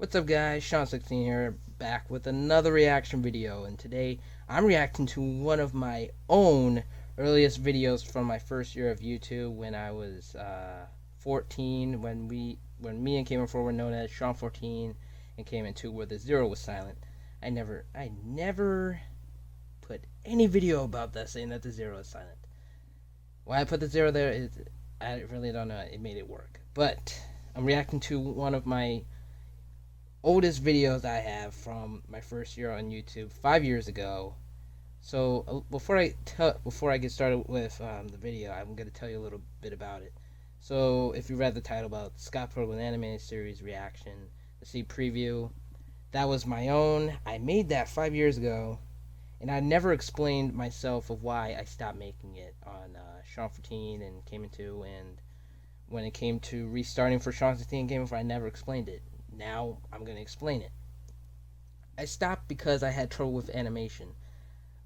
What's up guys, Sean16 here, back with another reaction video, and today I'm reacting to one of my own earliest videos from my first year of YouTube when I was 14, when me and Cayman4 were known as Sean14 and Cayman2 where the zero was silent. I never put any video about that saying that the zero is silent. Why I put the zero there is, I really don't know, it made it work. But I'm reacting to one of my oldest videos I have from my first year on YouTube 5 years ago. So before I get started with the video, I'm going to tell you a little bit about it. So if you read the title about Scott Pilgrim animated series reaction, the see preview, that was my own. I made that 5 years ago, and I never explained myself of why I stopped making it on Sean 14 and Cayman2, and when it came to restarting for Sean 16 and Cayman 4, I never explained it. Now I'm going to explain it. I stopped because I had trouble with animation.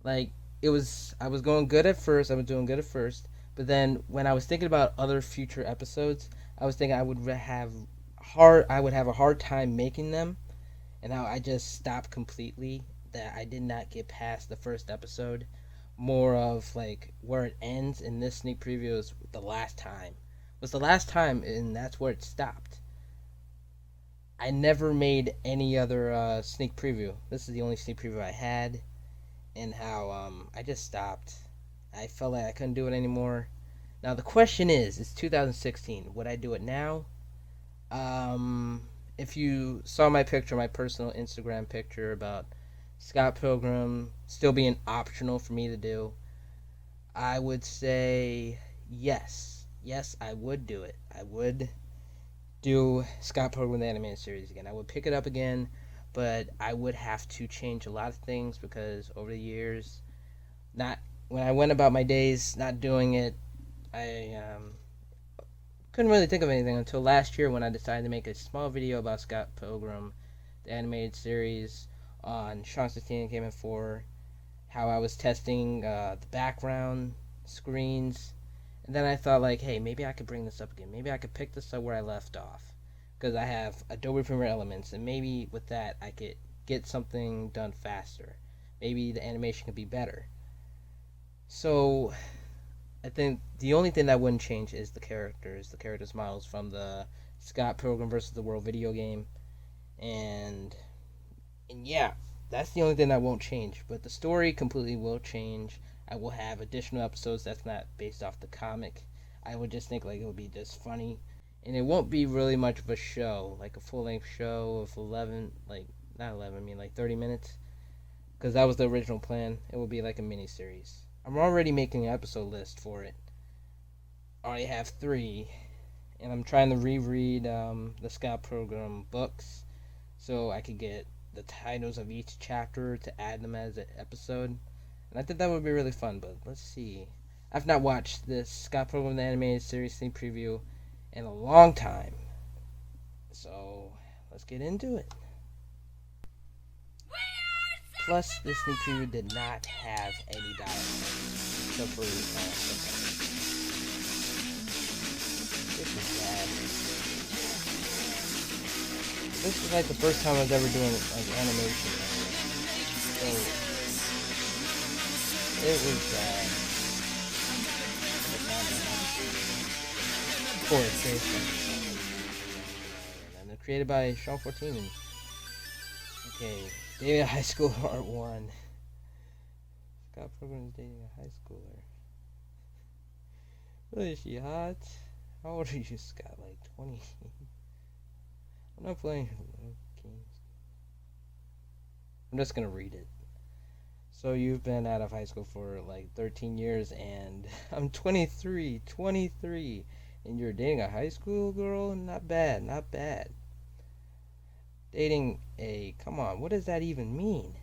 Like, I was going good at first, but then when I was thinking about other future episodes, I was thinking I would have a hard time making them, and now I just stopped completely. That I did not get past the first episode. More of like where it ends in this sneak preview is the last time. And that's where it stopped. I never made any other sneak preview. This is the only sneak preview I had, and how I just stopped. I felt like I couldn't do it anymore. Now the question is, it's 2016. Would I do it now? If you saw my picture, my personal Instagram picture about Scott Pilgrim still being optional for me to do, I would say yes. Yes, I would do it. I would do Scott Pilgrim the animated series again. I would pick it up again, but I would have to change a lot of things because over the years, not when I went about my days not doing it, I couldn't really think of anything until last year when I decided to make a small video about Scott Pilgrim, the animated series, on Sean 16 and Cayman 4, how I was testing the background screens. And then I thought, like, hey, maybe I could bring this up again. Maybe I could pick this up where I left off. Because I have Adobe Premiere Elements, and maybe with that I could get something done faster. Maybe the animation could be better. So, I think the only thing that wouldn't change is the characters models from the Scott Pilgrim vs. the World video game. And yeah, that's the only thing that won't change. But the story completely will change. I will have additional episodes that's not based off the comic. I would just think like it would be just funny, and it won't be really much of a show, like a full-length show of 11, like not 11, I mean like 30 minutes, because that was the original plan. It will be like a mini series. I'm already making an episode list for it. I already have 3, and I'm trying to reread the Scott Pilgrim books so I could get the titles of each chapter to add them as an episode. And I think that would be really fun, but let's see. I've not watched this Scott Pilgrim the animated series sneak preview in a long time. So, let's get into it. Plus, this sneak preview did not have any dialogue, except for subtitles. This is bad. This is like the first time I was ever doing like animation. So, it was bad. Of course, and they're created by Sean 14. Okay, dating a high school part 1. Scott Pilgrim is dating a high schooler. Really, is she hot? How old are you, Scott? Like 20? I'm not playing games. I'm just gonna read it. So you've been out of high school for like 13 years, and I'm 23, and you're dating a high school girl? Not bad, not bad. Dating a, come on, what does that even mean?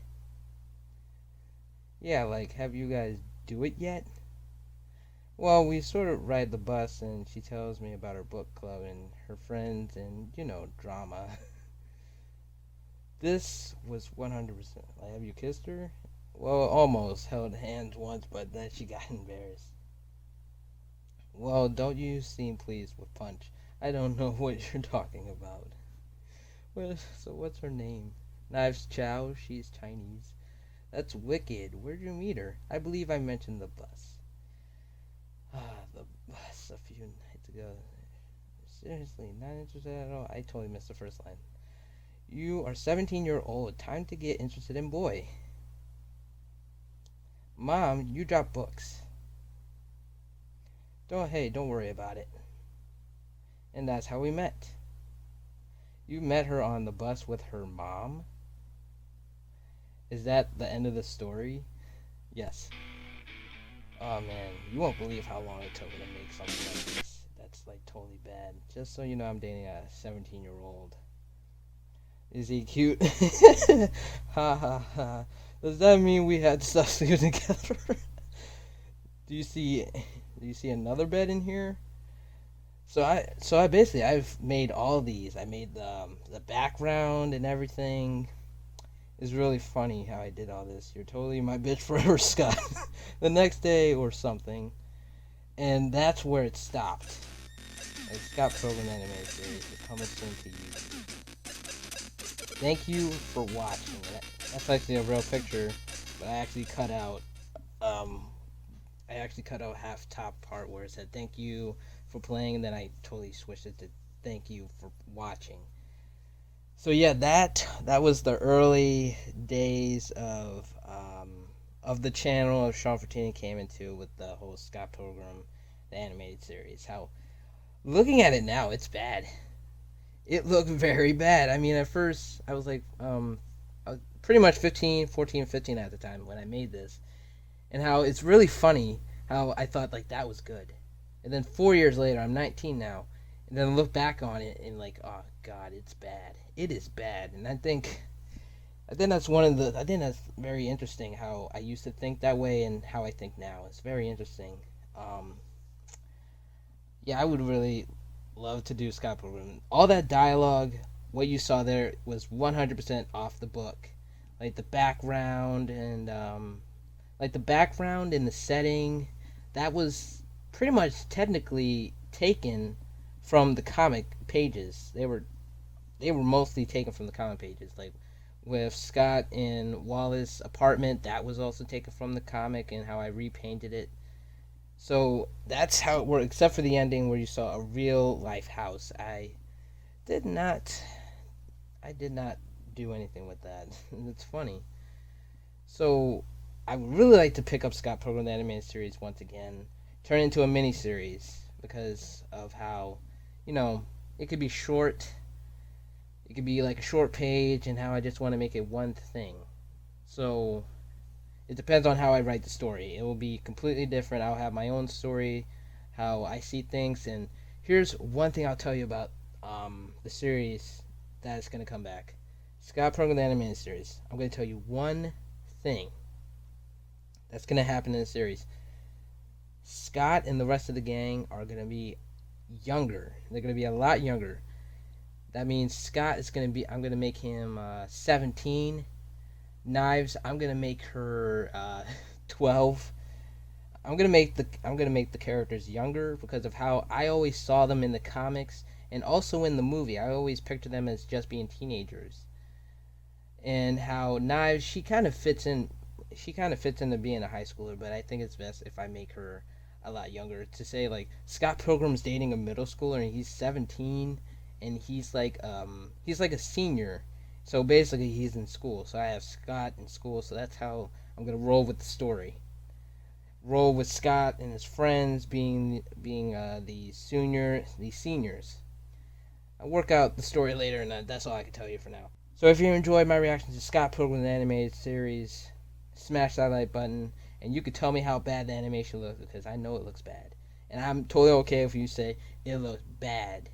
Yeah, like, have you guys do it yet? Well, we sort of ride the bus, and she tells me about her book club and her friends and, drama. This was 100%. Like, have you kissed her? Well, almost held hands once, but then she got embarrassed. Well, don't you seem pleased with Punch? I don't know what you're talking about. So what's her name? Knives Chow. She's Chinese. That's wicked. Where'd you meet her? I believe I mentioned the bus. The bus a few nights ago. Seriously, not interested at all. I totally missed the first line. You are 17-year-old. Time to get interested in boy. Mom, you dropped books. Don't worry about it. And that's how we met. You met her on the bus with her mom? Is that the end of the story? Yes. Oh man, you won't believe how long it took me to make something like this. That's like totally bad. Just so you know, I'm dating a 17-year-old. Is he cute? Ha ha ha. Does that mean we had to stop sleeping together? Do you see another bed in here? So I basically I've made all these. I made the background and everything. It's really funny how I did all this. You're totally my bitch forever, Scott. The next day or something, and that's where it stopped. A Scott Pilgrim animated series is coming soon to YouTube. Thank you for watching. That's actually a real picture, but I actually cut out half top part where it said thank you for playing, and then I totally switched it to thank you for watching. So yeah, that was the early days of the channel of Sean Fortini came into with the whole Scott Pilgrim, the animated series. How looking at it now, it's bad. It looked very bad. I mean, at first I was like, I was pretty much 15 at the time when I made this, and how it's really funny how I thought like that was good, and then 4 years later, I'm 19 now, and then look back on it and like, oh god, it's bad. It is bad, and I think that's I think that's very interesting how I used to think that way and how I think now. It's very interesting. Yeah, I would really love to do Scott Pilgrim. All that dialogue, what you saw there, was 100% off the book. Like the background and the setting, that was pretty much technically taken from the comic pages. They were mostly taken from the comic pages. Like with Scott in Wallace's apartment, that was also taken from the comic and how I repainted it. So that's how it worked, except for the ending where you saw a real life house. I did not do anything with that. It's funny. So I would really like to pick up Scott Pilgrim the animated series once again, turn it into a mini series because of how, it could be short. It could be like a short page, and how I just want to make it one thing. So it depends on how I write the story. It will be completely different. I'll have my own story, how I see things. And here's one thing I'll tell you about the series that is going to come back. Scott Pilgrim the animated series. I'm going to tell you one thing that's going to happen in the series. Scott and the rest of the gang are going to be younger. They're going to be a lot younger. That means Scott is going to be, I'm going to make him 17. Knives, I'm going to make her 12. I'm going to make the characters younger because of how I always saw them in the comics and also in the movie. I always pictured them as just being teenagers. And how Knives, she kind of fits into being a high schooler, but I think it's best if I make her a lot younger. To say like Scott Pilgrim's dating a middle schooler and he's 17 and he's like a senior. So basically he's in school. So I have Scott in school, so that's how I'm going to roll with the story. Roll with Scott and his friends being the seniors. I'll work out the story later, and that's all I can tell you for now. So if you enjoyed my reaction to Scott Pilgrim the animated series, smash that like button, and you could tell me how bad the animation looks because I know it looks bad. And I'm totally okay if you say it looks bad.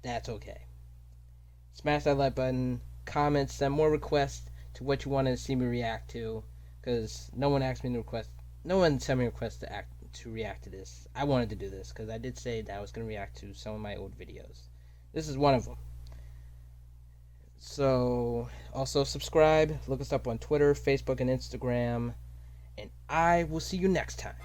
That's okay. Smash that like button, comment, send more requests to what you wanted to see me react to, because no one sent me requests to react to this. I wanted to do this because I did say that I was going to react to some of my old videos. This is one of them. So, also subscribe, look us up on Twitter, Facebook, and Instagram, and I will see you next time.